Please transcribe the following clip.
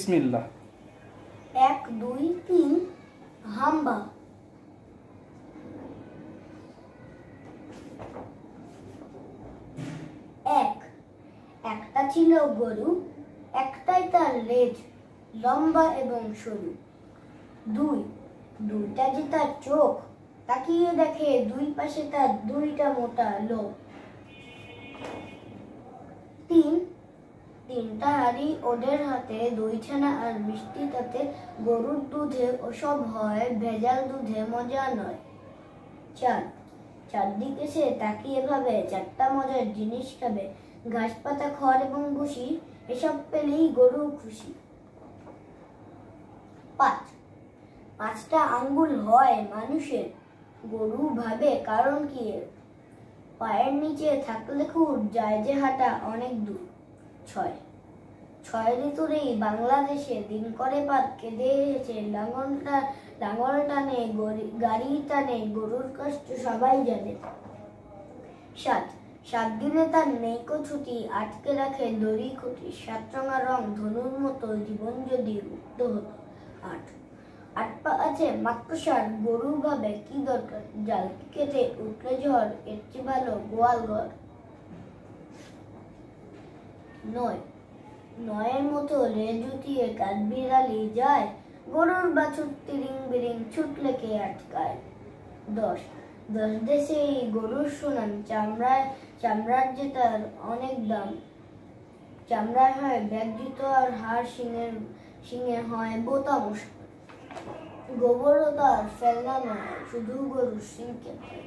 বিসমিল্লাহ। 1 2 3 হাম্বা। 1 একটা ছিল গরু, একটাই তার লেজ, লম্বা এবং সরু। 2 দুইটা যে তার চোখ, তাকিয়ে দেখে দুই পাশে তার দুইটা মোটা লোম। 3 তিনটা হাঁড়ি ওদের হাতে, দই ছানা আর মিষ্টি তাতে। গরুর দুধে ওসব হয়, ভেজাল দুধে মজা নয়। 4 চারদিকে সে তাকিয়ে ভাবে, চারটা মজার জিনিস খাবে, ঘাস পাতা খড় এবং ভুসি, এসব পেলেই গরু খুশি। 5 পাঁচটা আঙ্গুল হয় মানুষের, গরু ভাবে কারণ কি এর, পায়ের নিচে থাকলে খুব যায় যে হাঁটা অনেক দূর। 6 ছয় ঋতুর এই বাংলাদেশে দিন করে পার কেঁদে এসেছে, লাঙল টানে গাড়ি টানে, গরুর কষ্ট সবাই জানে। 7 দিনে তার নেইকো ছুটি, আটকে রাখে দড়ি খুঁটি, 7 রঙা রং ধনুর মতো, জীবন যদি মুক্ত হতো। 8 পা আছে মাত্র 7, গরু ভাবে কি দরকার, জাল কেটে উঠলে ঝড়, এর চেয়ে ভালো গোয়াল ঘর। 9 মতো লেজ উঠিয়ে কাঠবিড়ালি যায়, গরুর বাছুর তিরিং বিরিং, ছুটলে কে আটকায়। 10 দেশে এই গরুর সুনাম, চামড়ার যে তার অনেক দাম, চামড়ায় হয় ব্যাগ জুতো আর হাড়, শিঙে হয় বোতাম। গোবরও তার ফেলনা নয়, শুধু গরুর সিংকে হয়।